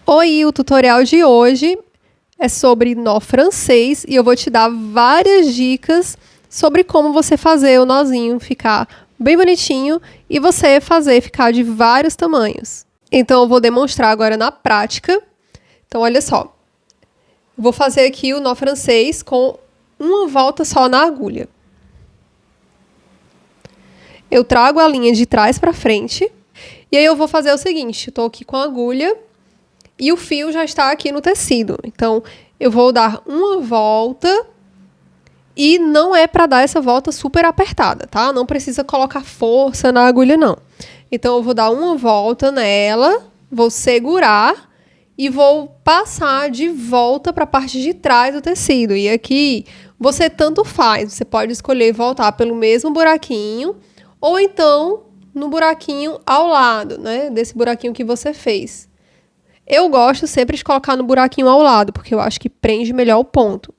Oi, o tutorial de hoje é sobre nó francês e eu vou te dar várias dicas sobre como você fazer o nozinho ficar bem bonitinho e você fazer ficar de vários tamanhos. Então eu vou demonstrar agora na prática. Então olha só, eu vou fazer aqui o nó francês com uma volta só na agulha. Eu trago a linha de trás para frente e aí eu vou fazer o seguinte, estou aqui com a agulha e o fio já está aqui no tecido. Então, eu vou dar uma volta e não é para dar essa volta super apertada, tá? Não precisa colocar força na agulha, não. Então, eu vou dar uma volta nela, vou segurar e vou passar de volta para a parte de trás do tecido. E aqui, você tanto faz. Você pode escolher voltar pelo mesmo buraquinho ou então no buraquinho ao lado, né? Desse buraquinho que você fez. Eu gosto sempre de colocar no buraquinho ao lado, porque eu acho que prende melhor o ponto.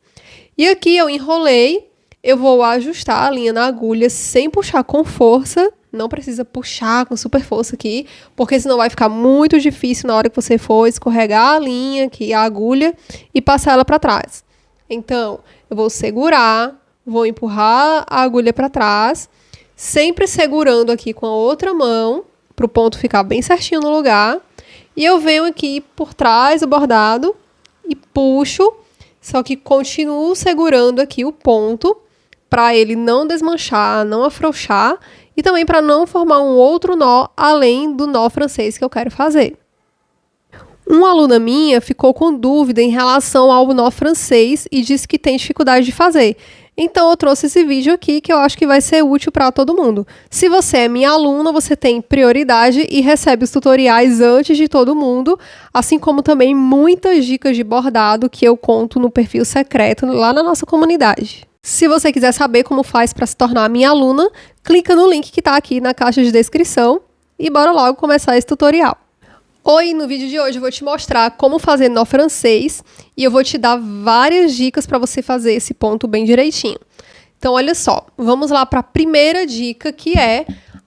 E aqui eu enrolei, eu vou ajustar a linha na agulha sem puxar com força. Não precisa puxar com super força aqui, porque senão vai ficar muito difícil na hora que você for escorregar a linha aqui, a agulha, e passar ela para trás. Então, eu vou segurar, vou empurrar a agulha para trás, sempre segurando aqui com a outra mão, para o ponto ficar bem certinho no lugar. E eu venho aqui por trás do bordado e puxo, só que continuo segurando aqui o ponto para ele não desmanchar, não afrouxar e também para não formar um outro nó além do nó francês que eu quero fazer. Uma aluna minha ficou com dúvida em relação ao nó francês e disse que tem dificuldade de fazer. Então eu trouxe esse vídeo aqui que eu acho que vai ser útil para todo mundo. Se você é minha aluna, você tem prioridade e recebe os tutoriais antes de todo mundo, assim como também muitas dicas de bordado que eu conto no perfil secreto lá na nossa comunidade. Se você quiser saber como faz para se tornar minha aluna, clica no link que está aqui na caixa de descrição e bora logo começar esse tutorial. Oi, no vídeo de hoje eu vou te mostrar como fazer nó francês e eu vou te dar várias dicas para você fazer esse ponto bem direitinho. Então, olha só, vamos lá para a primeira dica, que é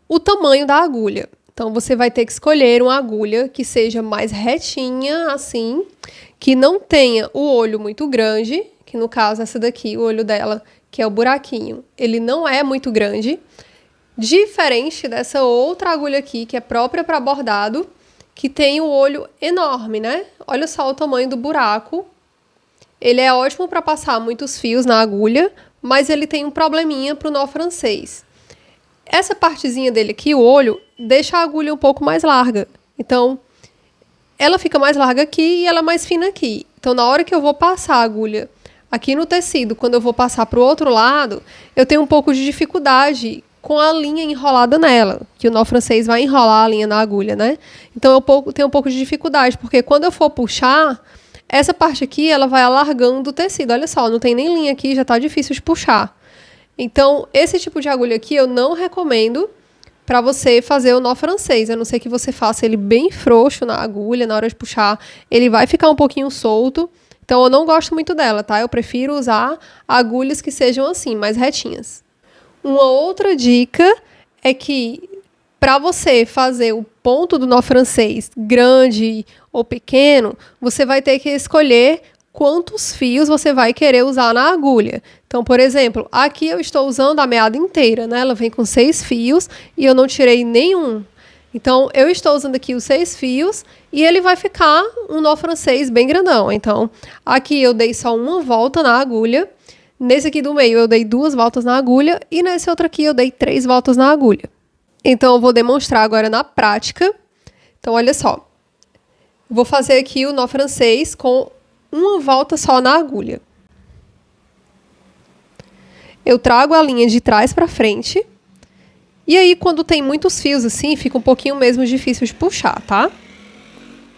o tamanho da agulha. Então, você vai ter que escolher uma agulha que seja mais retinha, assim, que não tenha o olho muito grande, que no caso essa daqui, o olho dela, que é o buraquinho, ele não é muito grande, diferente dessa outra agulha aqui, que é própria para bordado, que tem o olho enorme, né? Olha só o tamanho do buraco. Ele é ótimo para passar muitos fios na agulha, mas ele tem um probleminha para o nó francês. Essa partezinha dele aqui, o olho, deixa a agulha um pouco mais larga. Então, ela fica mais larga aqui e ela é mais fina aqui. Então, na hora que eu vou passar a agulha aqui no tecido, quando eu vou passar para o outro lado, eu tenho um pouco de dificuldade com a linha enrolada nela, que o nó francês vai enrolar a linha na agulha, né? Então, eu tenho um pouco de dificuldade, porque quando eu for puxar, essa parte aqui, ela vai alargando o tecido. Olha só, não tem nem linha aqui, já tá difícil de puxar. Então, esse tipo de agulha aqui, eu não recomendo para você fazer o nó francês, a não ser que você faça ele bem frouxo na agulha, na hora de puxar, ele vai ficar um pouquinho solto. Então, eu não gosto muito dela, tá? Eu prefiro usar agulhas que sejam assim, mais retinhas. Uma outra dica é que para você fazer o ponto do nó francês grande ou pequeno, você vai ter que escolher quantos fios você vai querer usar na agulha. Então, por exemplo, aqui eu estou usando a meada inteira, né? Ela vem com 6 fios e eu não tirei nenhum. Então, eu estou usando aqui os 6 fios e ele vai ficar um nó francês bem grandão. Então, aqui eu dei só uma volta na agulha. Nesse aqui do meio eu dei 2 voltas na agulha e nesse outro aqui eu dei 3 voltas na agulha. Então eu vou demonstrar agora na prática. Então olha só, vou fazer aqui o nó francês com uma volta só na agulha. Eu trago a linha de trás para frente e aí quando tem muitos fios assim fica um pouquinho mesmo difícil de puxar, tá?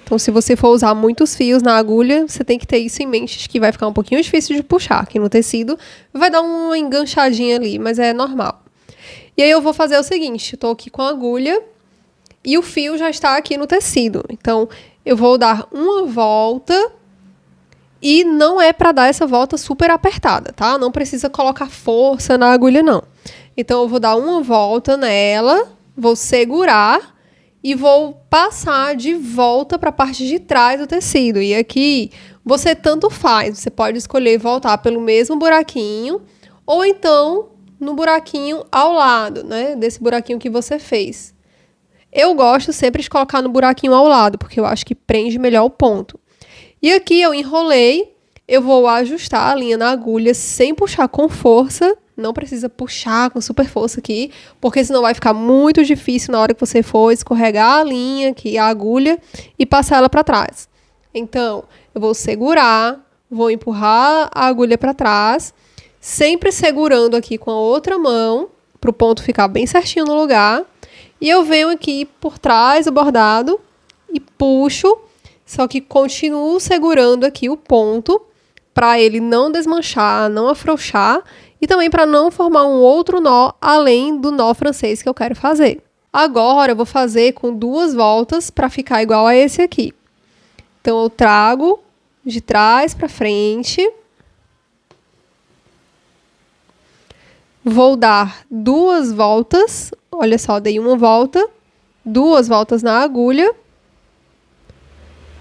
Então, se você for usar muitos fios na agulha, você tem que ter isso em mente, de que vai ficar um pouquinho difícil de puxar aqui no tecido. Vai dar uma enganchadinha ali, mas é normal. E aí eu vou fazer o seguinte, eu tô aqui com a agulha e o fio já está aqui no tecido. Então, eu vou dar uma volta e não é para dar essa volta super apertada, tá? Não precisa colocar força na agulha, não. Então, eu vou dar uma volta nela, vou segurar e vou passar de volta para a parte de trás do tecido. E aqui você tanto faz, você pode escolher voltar pelo mesmo buraquinho ou então no buraquinho ao lado, né, desse buraquinho que você fez. Eu gosto sempre de colocar no buraquinho ao lado, porque eu acho que prende melhor o ponto. E aqui eu enrolei, eu vou ajustar a linha na agulha sem puxar com força. Não precisa puxar com super força aqui, porque senão vai ficar muito difícil na hora que você for escorregar a linha aqui, a agulha, e passar ela para trás. Então, eu vou segurar, vou empurrar a agulha para trás, sempre segurando aqui com a outra mão, para o ponto ficar bem certinho no lugar. E eu venho aqui por trás do bordado e puxo, só que continuo segurando aqui o ponto, para ele não desmanchar, não afrouxar, e também para não formar um outro nó além do nó francês que eu quero fazer. Agora eu vou fazer com 2 voltas para ficar igual a esse aqui. Então eu trago de trás para frente. Vou dar 2 voltas. Olha só, dei uma volta, 2 voltas na agulha.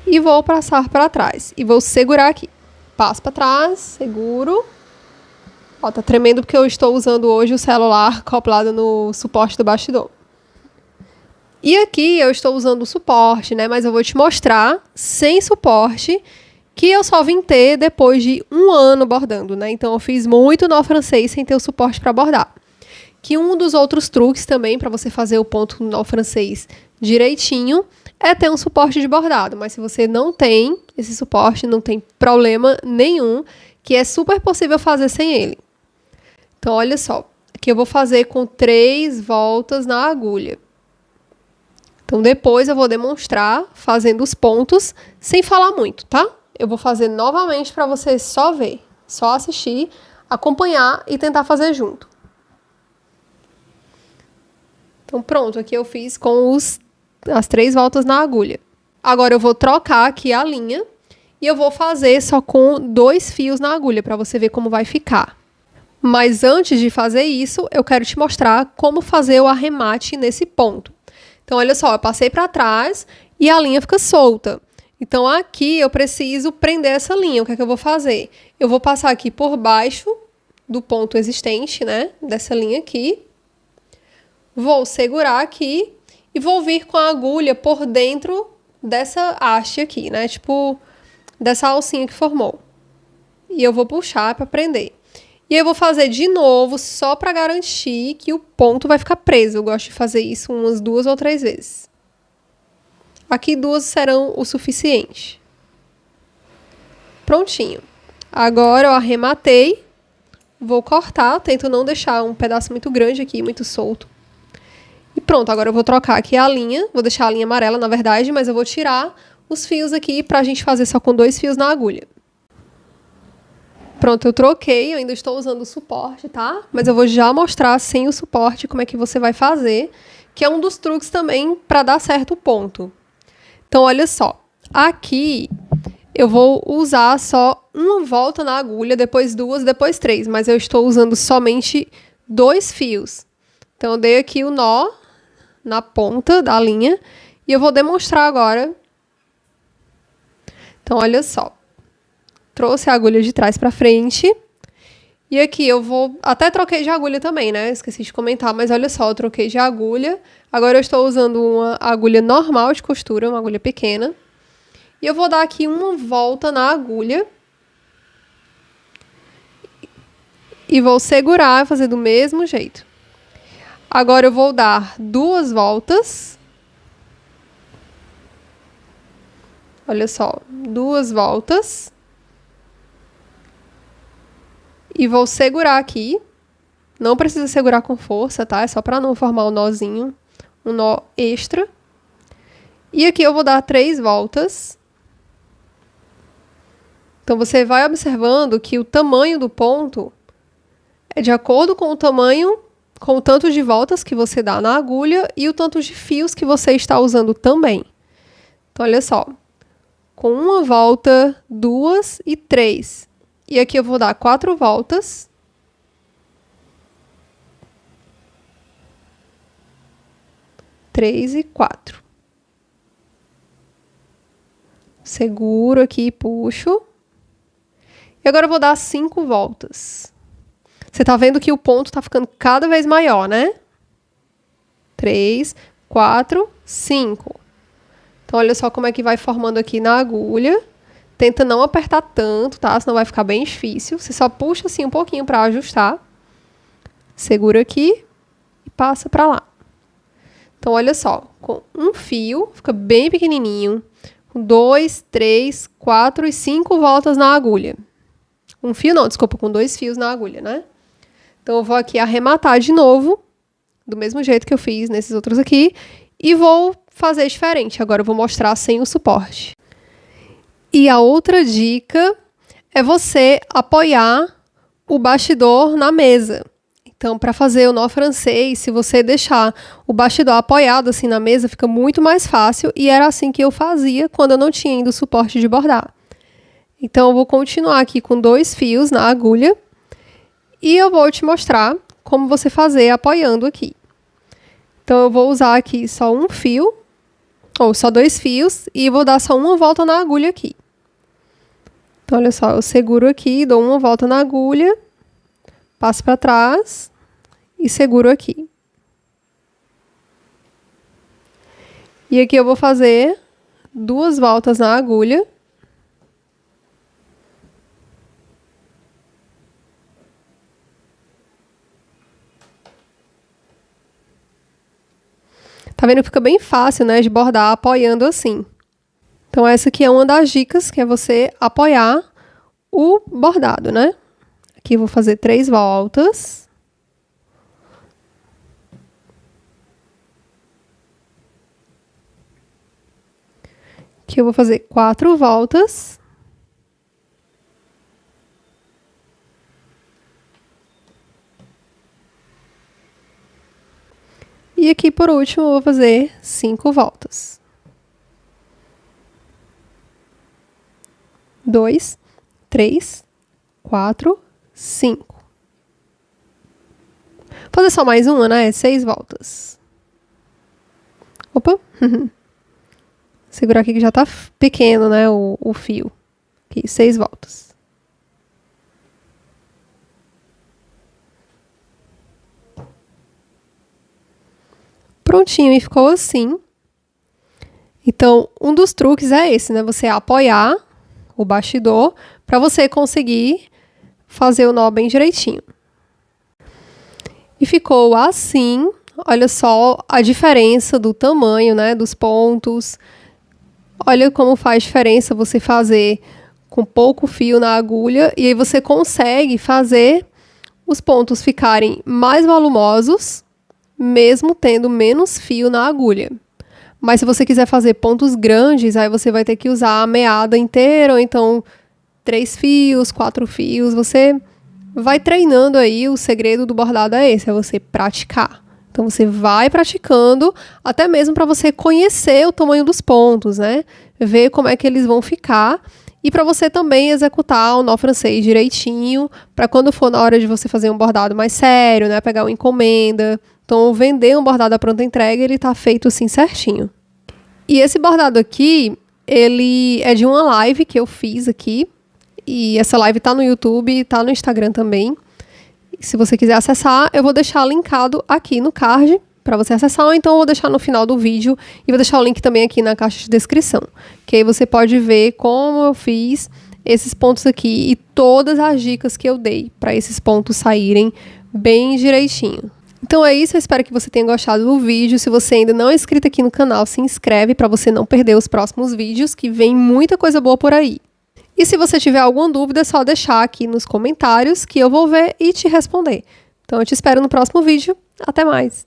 E vou passar para trás. E vou segurar aqui. Passo para trás, seguro. Ó, tá tremendo porque eu estou usando hoje o celular acoplado no suporte do bastidor. E aqui eu estou usando o suporte, né? Mas eu vou te mostrar sem suporte, que eu só vim ter depois de 1 ano bordando, né? Então eu fiz muito nó francês sem ter o suporte para bordar. Que um dos outros truques também para você fazer o ponto no nó francês direitinho é ter um suporte de bordado. Mas se você não tem esse suporte, não tem problema nenhum, que é super possível fazer sem ele. Então, olha só, aqui eu vou fazer com 3 voltas na agulha. Então, depois eu vou demonstrar fazendo os pontos, sem falar muito, tá? Eu vou fazer novamente para você só ver, só assistir, acompanhar e tentar fazer junto. Então, pronto, aqui eu fiz com as 3 voltas na agulha. Agora eu vou trocar aqui a linha e eu vou fazer só com 2 fios na agulha, para você ver como vai ficar. Mas antes de fazer isso, eu quero te mostrar como fazer o arremate nesse ponto. Então, olha só, eu passei para trás e a linha fica solta. Então, aqui eu preciso prender essa linha. O que é que eu vou fazer? Eu vou passar aqui por baixo do ponto existente, né? Dessa linha aqui. Vou segurar aqui e vou vir com a agulha por dentro dessa haste aqui, né? Tipo, dessa alcinha que formou. E eu vou puxar para prender. E eu vou fazer de novo, só para garantir que o ponto vai ficar preso. Eu gosto de fazer isso umas 2 ou 3 vezes. Aqui 2 serão o suficiente. Prontinho. Agora eu arrematei. Vou cortar, tento não deixar um pedaço muito grande aqui, muito solto. E pronto, agora eu vou trocar aqui a linha. Vou deixar a linha amarela, na verdade, mas eu vou tirar os fios aqui pra gente fazer só com 2 fios na agulha. Pronto, eu troquei, eu ainda estou usando o suporte, tá? Mas eu vou já mostrar sem o suporte como é que você vai fazer, que é um dos truques também para dar certo o ponto. Então, olha só. Aqui eu vou usar só uma volta na agulha, depois 2, depois 3, mas eu estou usando somente 2 fios. Então, eu dei aqui o nó na ponta da linha e eu vou demonstrar agora. Então, olha só. Trouxe a agulha de trás para frente. E aqui eu vou... Até troquei de agulha também, né? Esqueci de comentar, mas olha só, eu troquei de agulha. Agora eu estou usando uma agulha normal de costura, uma agulha pequena. E eu vou dar aqui uma volta na agulha. E vou segurar e fazer do mesmo jeito. Agora eu vou dar 2 voltas. Olha só, 2 voltas. E vou segurar aqui. Não precisa segurar com força, tá? É só para não formar um nozinho, um nó extra. E aqui eu vou dar 3 voltas. Então, você vai observando que o tamanho do ponto é de acordo com o tamanho, com o tanto de voltas que você dá na agulha e o tanto de fios que você está usando também. Então, olha só. Com uma volta, 2 e 3. E aqui eu vou dar 4 voltas. Três e 4. Seguro aqui e puxo. E agora eu vou dar 5 voltas. Você tá vendo que o ponto tá ficando cada vez maior, né? 3, 4, 5. Então, olha só como é que vai formando aqui na agulha. Tenta não apertar tanto, tá? Senão vai ficar bem difícil. Você só puxa assim um pouquinho para ajustar. Segura aqui e passa para lá. Então, olha só. Com um fio, fica bem pequenininho. Com 2, 3, 4 e 5 voltas na agulha. Um fio não, desculpa, com 2 fios na agulha, né? Então, eu vou aqui arrematar de novo, do mesmo jeito que eu fiz nesses outros aqui, e vou fazer diferente. Agora eu vou mostrar sem o suporte. E a outra dica é você apoiar o bastidor na mesa. Então, para fazer o nó francês, se você deixar o bastidor apoiado assim na mesa, fica muito mais fácil, e era assim que eu fazia quando eu não tinha ainda o suporte de bordar. Então, eu vou continuar aqui com 2 fios na agulha e eu vou te mostrar como você fazer apoiando aqui. Então, eu vou usar aqui só um fio, ou só 2 fios, e vou dar só uma volta na agulha aqui. Então, olha só, eu seguro aqui, dou uma volta na agulha, passo para trás e seguro aqui. E aqui eu vou fazer 2 voltas na agulha. Tá vendo que fica bem fácil, né, de bordar apoiando assim. Então, essa aqui é uma das dicas, que é você apoiar o bordado, né? Aqui eu vou fazer 3 voltas. Aqui eu vou fazer 4 voltas. E aqui, por último, eu vou fazer 5 voltas. 2, 3, 4, 5. Vou fazer só mais uma, né? 6 voltas. Opa! Segurar aqui que já tá pequeno, né? O fio. Aqui, 6 voltas. Prontinho, e ficou assim. Então, um dos truques é esse, né? Você apoiar o bastidor para você conseguir fazer o nó bem direitinho. E ficou assim. Olha só a diferença do tamanho, né? Dos pontos. Olha como faz diferença você fazer com pouco fio na agulha. E aí você consegue fazer os pontos ficarem mais volumosos, mesmo tendo menos fio na agulha. Mas se você quiser fazer pontos grandes, aí você vai ter que usar a meada inteira, ou então 3 fios, 4 fios. Você vai treinando aí, o segredo do bordado é esse, é você praticar. Então, você vai praticando, até mesmo para você conhecer o tamanho dos pontos, né? Ver como é que eles vão ficar. E para você também executar o nó francês direitinho, para quando for na hora de você fazer um bordado mais sério, né? Pegar uma encomenda. Então, vender um bordado à pronta entrega, ele tá feito assim certinho. E esse bordado aqui, ele é de uma live que eu fiz aqui. E essa live tá no YouTube, tá no Instagram também. Se você quiser acessar, eu vou deixar linkado aqui no card para você acessar, ou então eu vou deixar no final do vídeo e vou deixar o link também aqui na caixa de descrição. Que aí você pode ver como eu fiz esses pontos aqui e todas as dicas que eu dei para esses pontos saírem bem direitinho. Então é isso, eu espero que você tenha gostado do vídeo. Se você ainda não é inscrito aqui no canal, se inscreve para você não perder os próximos vídeos, que vem muita coisa boa por aí. E se você tiver alguma dúvida, é só deixar aqui nos comentários que eu vou ver e te responder. Então eu te espero no próximo vídeo. Até mais!